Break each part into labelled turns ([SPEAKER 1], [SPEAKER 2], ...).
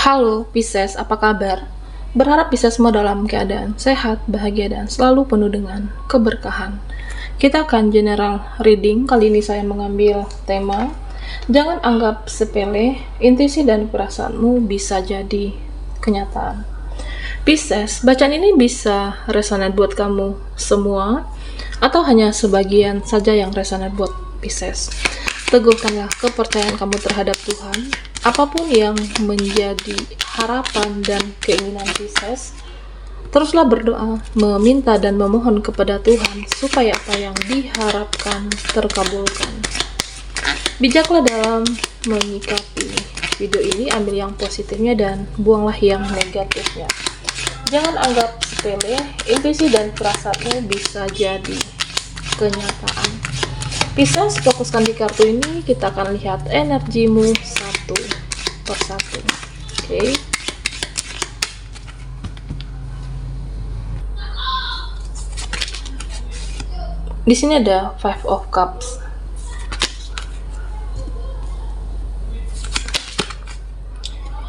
[SPEAKER 1] Halo Pisces, apa kabar? Berharap Pisces semua dalam keadaan sehat, bahagia, dan selalu penuh dengan keberkahan. Kita akan general reading. Kali ini saya mengambil tema jangan anggap sepele, intuisi dan perasaanmu bisa jadi kenyataan. Pisces, bacaan ini bisa resonate buat kamu semua atau hanya sebagian saja yang resonate buat Pisces. Teguhkanlah kepercayaan kamu terhadap Tuhan. Apapun yang menjadi harapan dan keinginan Pisces, teruslah berdoa, meminta dan memohon kepada Tuhan supaya apa yang diharapkan terkabulkan. Bijaklah dalam menyikapi video ini, ambil yang positifnya dan buanglah yang negatifnya. Jangan anggap sepele, intuisi dan perasaanmu bisa jadi kenyataan. Pisces, fokuskan di kartu ini, kita akan lihat energimu satu persatu. Oke. Di sini ada Five of Cups.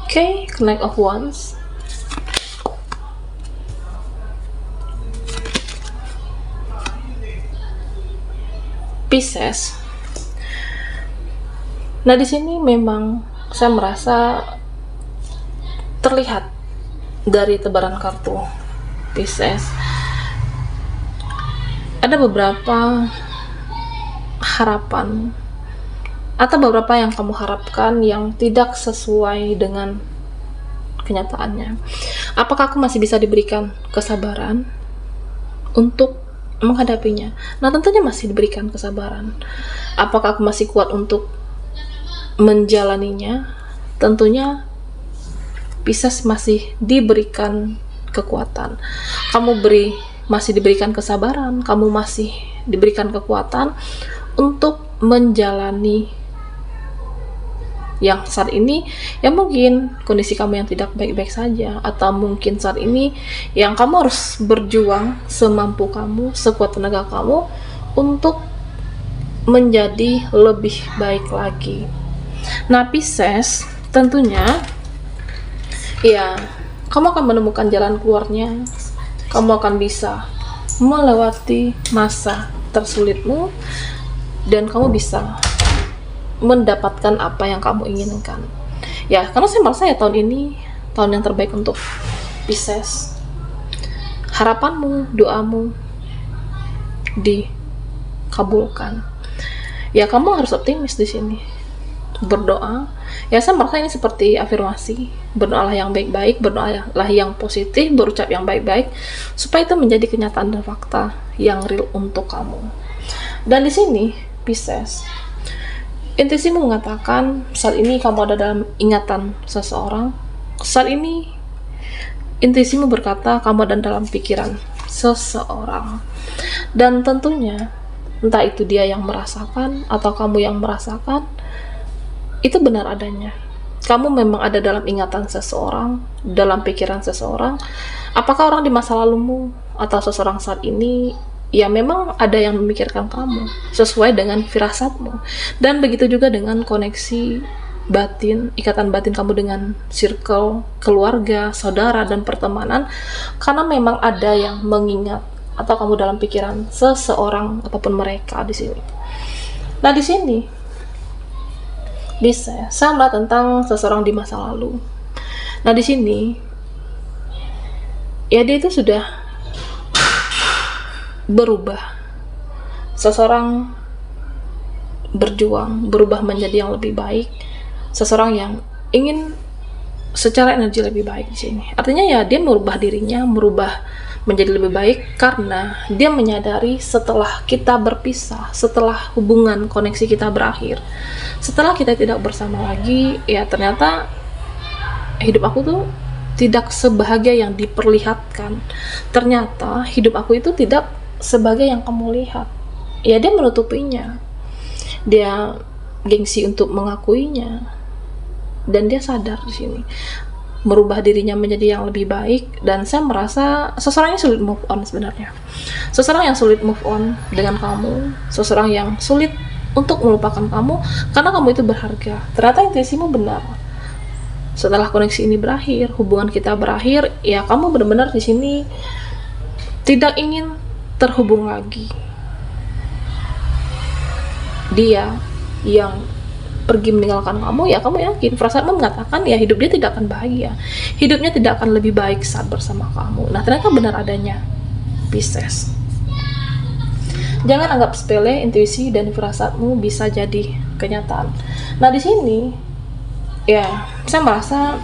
[SPEAKER 1] Oke, Knight of Wands. Pisces. Nah, di sini memang saya merasa terlihat dari tebaran kartu Pisces ada beberapa harapan atau beberapa yang kamu harapkan yang tidak sesuai dengan kenyataannya. Apakah aku masih bisa diberikan kesabaran untuk menghadapinya? Nah, tentunya masih diberikan kesabaran. Apakah aku masih kuat untuk menjalaninya? Tentunya Pisces masih diberikan kekuatan. Masih diberikan kesabaran, kamu masih diberikan kekuatan untuk menjalani yang saat ini, yang mungkin kondisi kamu yang tidak baik-baik saja, atau mungkin saat ini yang kamu harus berjuang semampu kamu, sekuat tenaga kamu untuk menjadi lebih baik lagi. Nah, Pisces, tentunya ya, kamu akan menemukan jalan keluarnya. Kamu akan bisa melewati masa tersulitmu dan kamu bisa mendapatkan apa yang kamu inginkan. Ya, karena saya merasa ya tahun ini tahun yang terbaik untuk Pisces. Harapanmu, doamu dikabulkan. Ya, kamu harus optimis di sini. Berdoa. Ya, saya merasa ini seperti afirmasi. Berdoalah yang baik-baik, berdoalah yang positif, berucap yang baik-baik supaya itu menjadi kenyataan dan fakta yang real untuk kamu. Dan di sini Pisces, intuisimu mengatakan saat ini kamu ada dalam ingatan seseorang. Saat ini intuisimu berkata kamu ada dalam pikiran seseorang. Dan tentunya entah itu dia yang merasakan atau kamu yang merasakan, itu benar adanya. Kamu memang ada dalam ingatan seseorang, dalam pikiran seseorang. Apakah orang di masa lalumu atau seseorang saat ini, ya memang ada yang memikirkan kamu sesuai dengan firasatmu. Dan begitu juga dengan koneksi batin, ikatan batin kamu dengan circle, keluarga, saudara, dan pertemanan. Karena memang ada yang mengingat atau kamu dalam pikiran seseorang ataupun mereka di sini. Nah, di sini bisa sama tentang seseorang di masa lalu. Nah, di sini ya dia itu sudah berubah. Seseorang berjuang, berubah menjadi yang lebih baik. Seseorang yang ingin secara energi lebih baik di sini. Artinya ya dia merubah dirinya, merubah menjadi lebih baik karena dia menyadari setelah kita berpisah, setelah hubungan koneksi kita berakhir, setelah kita tidak bersama lagi, ya ternyata hidup aku tuh tidak sebahagia yang diperlihatkan. Ternyata hidup aku itu tidak sebagai yang kamu lihat. Ya, dia menutupinya. Dia gengsi untuk mengakuinya. Dan dia sadar di sini. Merubah dirinya menjadi yang lebih baik. Dan saya merasa seseorang yang sulit move on sebenarnya. Seseorang yang sulit move on dengan kamu. Seseorang yang sulit untuk melupakan kamu karena kamu itu berharga. Ternyata intuisimu benar. Setelah koneksi ini berakhir, hubungan kita berakhir, ya kamu benar-benar di sini tidak ingin terhubung lagi. Dia yang pergi meninggalkan kamu, ya kamu yakin, perasaanmu mengatakan ya hidup dia tidak akan bahagia, hidupnya tidak akan lebih baik saat bersama kamu. Nah, ternyata benar adanya, Pisces. Jangan anggap sepele, intuisi dan firasatmu bisa jadi kenyataan. Nah, di sini ya saya merasa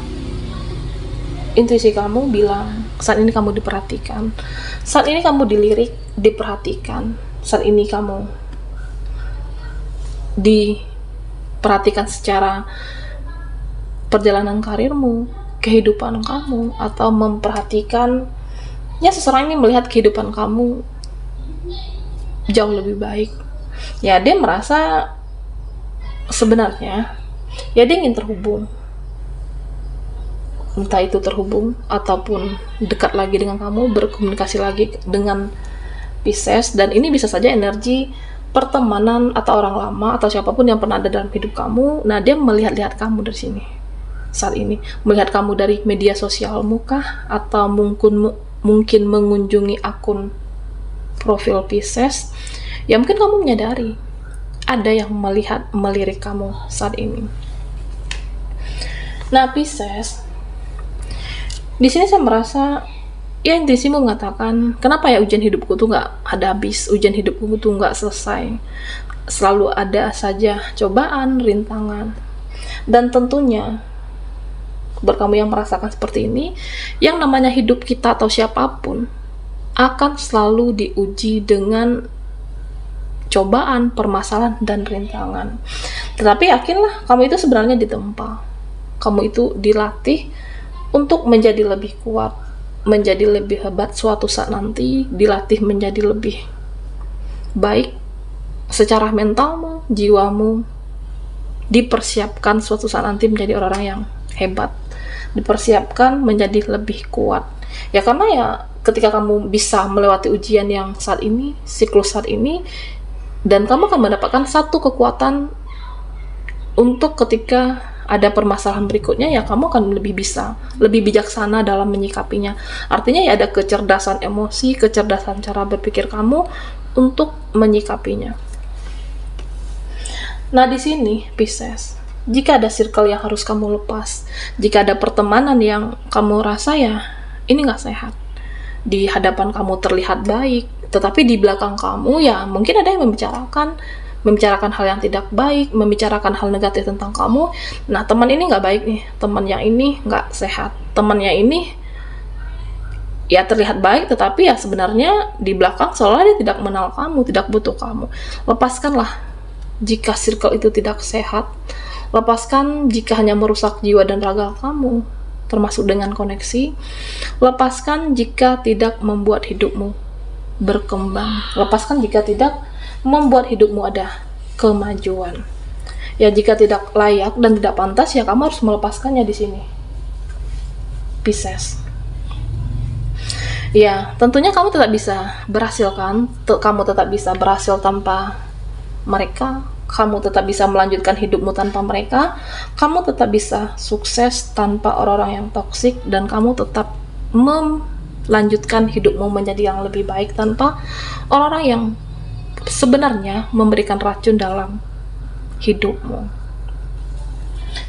[SPEAKER 1] intuisi kamu bilang saat ini kamu diperhatikan, saat ini kamu dilirik, diperhatikan, saat ini kamu diperhatikan secara perjalanan karirmu, kehidupan kamu, atau memperhatikan ya seseorang ini melihat kehidupan kamu jauh lebih baik. Ya dia merasa sebenarnya ya dia ingin terhubung, entah itu terhubung ataupun dekat lagi dengan kamu, berkomunikasi lagi dengan Pisces. Dan ini bisa saja energi pertemanan atau orang lama atau siapapun yang pernah ada dalam hidup kamu. Nah, dia melihat-lihat kamu dari sini saat ini, melihat kamu dari media sosialmu kah, atau mungkin mengunjungi akun profil Pisces. Ya mungkin kamu menyadari ada yang melirik kamu saat ini. Nah, Pisces, di sini saya merasa ya intuisimu mengatakan, kenapa ya ujian hidupku tuh nggak ada habis, ujian hidupku tuh nggak selesai, selalu ada saja cobaan, rintangan. Dan tentunya buat kamu yang merasakan seperti ini, yang namanya hidup kita atau siapapun akan selalu diuji dengan cobaan, permasalahan, dan rintangan. Tetapi yakinlah, kamu itu sebenarnya ditempa, kamu itu dilatih untuk menjadi lebih kuat, menjadi lebih hebat suatu saat nanti, dilatih menjadi lebih baik secara mentalmu, jiwamu, dipersiapkan suatu saat nanti menjadi orang yang hebat, dipersiapkan menjadi lebih kuat. Ya karena ya ketika kamu bisa melewati ujian yang saat ini, siklus saat ini, dan kamu akan mendapatkan satu kekuatan untuk ketika ada permasalahan berikutnya, ya kamu akan lebih bisa, lebih bijaksana dalam menyikapinya. Artinya ya ada kecerdasan emosi, kecerdasan cara berpikir kamu untuk menyikapinya. Nah, di sini Pisces, jika ada circle yang harus kamu lepas, jika ada pertemanan yang kamu rasa ya ini nggak sehat, di hadapan kamu terlihat baik, tetapi di belakang kamu ya mungkin ada yang membicarakan hal yang tidak baik, membicarakan hal negatif tentang kamu. Nah, teman ini nggak baik nih, teman yang ini nggak sehat, temannya ini ya terlihat baik, tetapi ya sebenarnya di belakang seolah dia tidak mengenal kamu, tidak butuh kamu. Lepaskanlah jika circle itu tidak sehat, lepaskan jika hanya merusak jiwa dan raga kamu, termasuk dengan koneksi. Lepaskan jika tidak membuat hidupmu berkembang, lepaskan jika tidak membuat hidupmu ada kemajuan. Ya jika tidak layak dan tidak pantas, ya kamu harus melepaskannya di sini, Pisces. Ya tentunya kamu tetap bisa berhasil kan, kamu tetap bisa berhasil tanpa mereka, kamu tetap bisa melanjutkan hidupmu tanpa mereka, kamu tetap bisa sukses tanpa orang-orang yang toksik, dan kamu tetap melanjutkan hidupmu menjadi yang lebih baik tanpa orang-orang yang sebenarnya memberikan racun dalam hidupmu.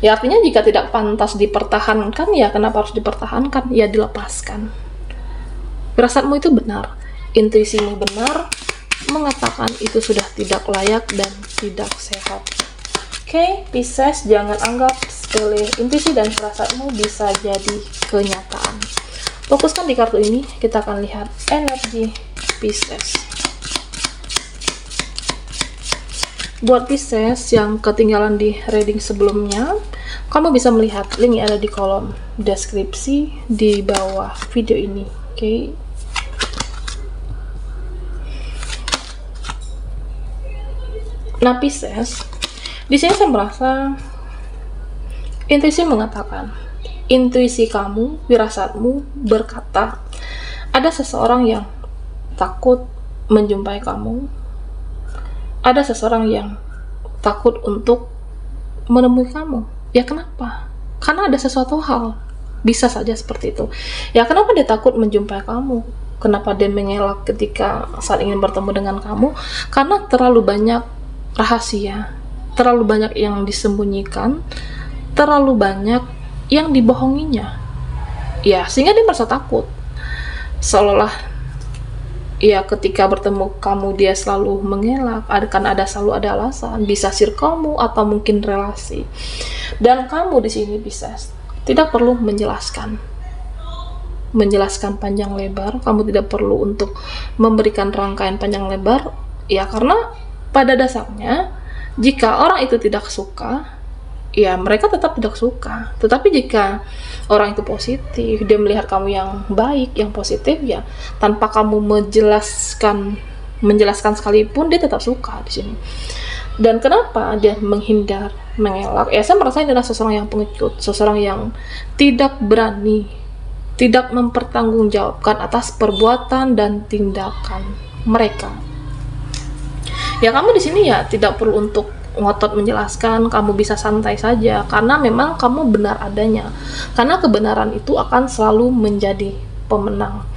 [SPEAKER 1] Ya artinya jika tidak pantas dipertahankan, ya kenapa harus dipertahankan? Ya dilepaskan. Firasatmu itu benar, intuisimu benar, mengatakan itu sudah tidak layak dan tidak sehat. Oke, Pisces, jangan anggap sepele, intuisi dan firasatmu bisa jadi kenyataan. Fokuskan di kartu ini, kita akan lihat energi Pisces. Buat Pisces yang ketinggalan di reading sebelumnya, kamu bisa melihat link yang ada di kolom deskripsi di bawah video ini. Oke. Nah, Pisces, di sini saya merasa intuisi mengatakan, intuisi kamu, firasatmu berkata, ada seseorang yang takut menjumpai kamu, ada seseorang yang takut untuk menemui kamu. Ya kenapa? karena ada sesuatu hal. Bisa saja seperti itu. Ya kenapa dia takut menjumpai kamu? Kenapa dia mengelak ketika saat ingin bertemu dengan kamu? Karena terlalu banyak rahasia, terlalu banyak yang disembunyikan, terlalu banyak yang dibohonginya. Ya, sehingga dia merasa takut. Seolah-olah ya ketika bertemu kamu dia selalu mengelak, selalu ada alasan, bisa circlemu atau mungkin relasi. Dan kamu di sini bisa tidak perlu menjelaskan panjang lebar, kamu tidak perlu untuk memberikan rangkaian panjang lebar, ya karena pada dasarnya jika orang itu tidak suka, ya mereka tetap tidak suka. Tetapi jika orang itu positif, dia melihat kamu yang baik, yang positif, ya tanpa kamu menjelaskan sekalipun dia tetap suka di sini. Dan kenapa dia menghindar, mengelak? Ya saya merasa ini adalah seseorang yang pengecut, seseorang yang tidak berani, tidak mempertanggungjawabkan atas perbuatan dan tindakan mereka. Ya kamu di sini ya tidak perlu untuk ngotot menjelaskan, kamu bisa santai saja karena memang kamu benar adanya. Karena kebenaran itu akan selalu menjadi pemenang.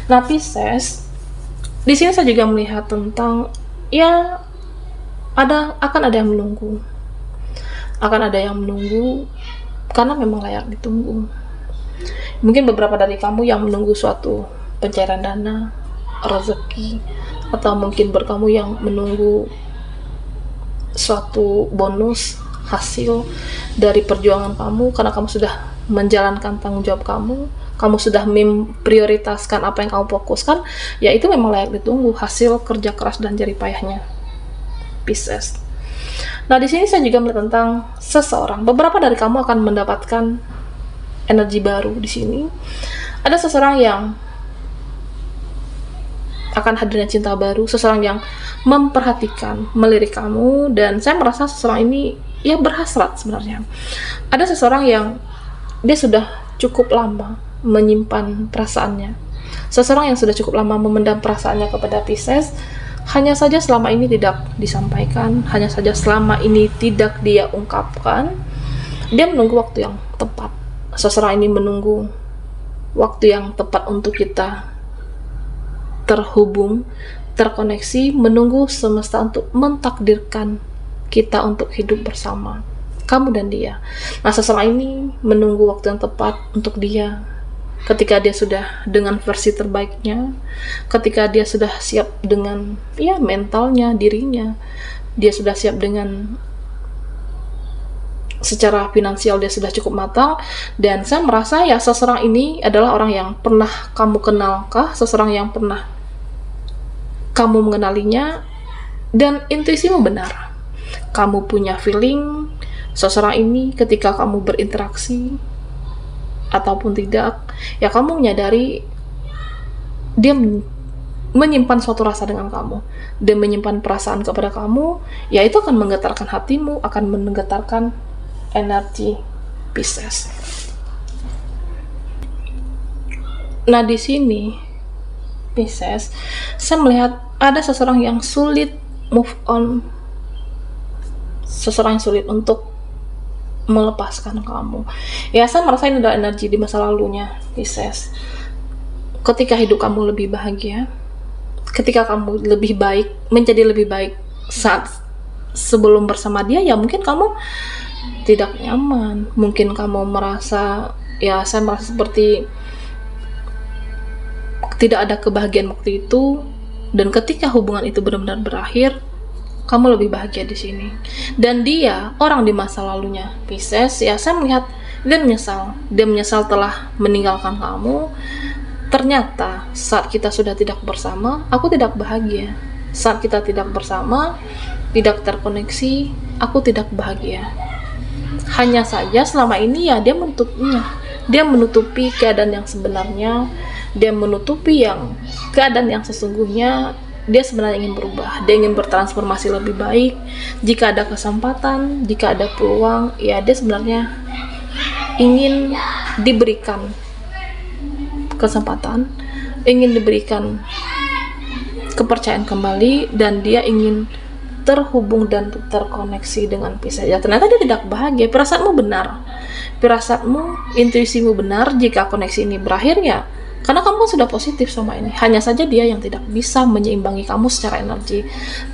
[SPEAKER 1] Nah, Pisces, di sini saya juga melihat tentang ya akan ada yang menunggu. Akan ada yang menunggu karena memang layak ditunggu. Mungkin beberapa dari kamu yang menunggu suatu pencairan dana, rezeki, atau mungkin kamu yang menunggu suatu bonus hasil dari perjuangan kamu karena kamu sudah menjalankan tanggung jawab kamu sudah memprioritaskan apa yang kamu fokuskan, ya itu memang layak ditunggu hasil kerja keras dan jerih payahnya, Pisces. Nah, di sini saya juga melihat tentang seseorang. Beberapa dari kamu akan mendapatkan energi baru di sini. Ada seseorang yang akan hadirnya cinta baru, seseorang yang memperhatikan, melirik kamu, dan saya merasa seseorang ini ya berhasrat sebenarnya. Ada seseorang yang dia sudah cukup lama menyimpan perasaannya, seseorang yang sudah cukup lama memendam perasaannya kepada Pisces, hanya saja selama ini tidak disampaikan, hanya saja selama ini tidak dia ungkapkan. Dia menunggu waktu yang tepat. Seseorang ini menunggu waktu yang tepat untuk kita terhubung, terkoneksi, menunggu semesta untuk mentakdirkan kita untuk hidup bersama, kamu dan dia. Nah, seseorang ini menunggu waktu yang tepat untuk dia, ketika dia sudah dengan versi terbaiknya, ketika dia sudah siap dengan ya mentalnya, dirinya, dia sudah siap dengan secara finansial dia sudah cukup matang. Dan saya merasa ya seseorang ini adalah orang yang pernah kamu kenalkah, seseorang yang pernah kamu mengenalinya, dan intuisimu benar. Kamu punya feeling seseorang ini ketika kamu berinteraksi ataupun tidak, ya kamu menyadari dia menyimpan suatu rasa dengan kamu, dia menyimpan perasaan kepada kamu, ya itu akan menggetarkan hatimu, akan menggetarkan energi Pisces. Nah, di sini Pisces, saya melihat ada seseorang yang sulit move on, seseorang yang sulit untuk melepaskan kamu. Ya, saya merasa ini adalah energi di masa lalunya Pisces. Ketika hidup kamu lebih bahagia, ketika kamu lebih baik, menjadi lebih baik saat sebelum bersama dia, ya mungkin kamu tidak nyaman, mungkin kamu merasa, ya saya merasa seperti tidak ada kebahagiaan waktu itu. Dan ketika hubungan itu benar-benar berakhir, kamu lebih bahagia di sini. Dan dia, orang di masa lalunya Pisces, ya saya melihat dia menyesal telah meninggalkan kamu. Ternyata saat kita sudah tidak bersama, aku tidak bahagia. Saat kita tidak bersama, tidak terkoneksi, aku tidak bahagia. Hanya saja selama ini ya dia menutupi keadaan yang sebenarnya, dia menutupi keadaan yang sesungguhnya. Dia sebenarnya ingin berubah, dia ingin bertransformasi lebih baik. Jika ada kesempatan, jika ada peluang, ya dia sebenarnya ingin diberikan kesempatan, ingin diberikan kepercayaan kembali, dan dia ingin terhubung dan terkoneksi dengan Pisces. Ya ternyata dia tidak bahagia. Perasaanmu benar, firasatmu, intuisimu benar jika koneksi ini berakhir ya. Karena kamu kan sudah positif sama ini. Hanya saja dia yang tidak bisa menyeimbangi kamu secara energi.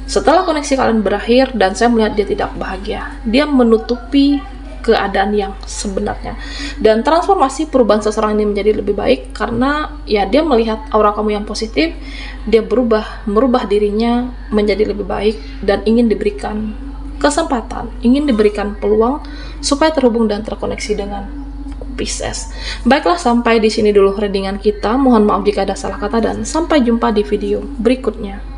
[SPEAKER 1] Setelah koneksi kalian berakhir dan saya melihat dia tidak bahagia, dia menutupi keadaan yang sebenarnya. Dan transformasi perubahan seseorang ini menjadi lebih baik karena ya dia melihat aura kamu yang positif, dia merubah dirinya menjadi lebih baik dan ingin diberikan kesempatan, ingin diberikan peluang supaya terhubung dan terkoneksi dengan Pisces. Baiklah, sampai di sini dulu readingan kita. Mohon maaf jika ada salah kata dan sampai jumpa di video berikutnya.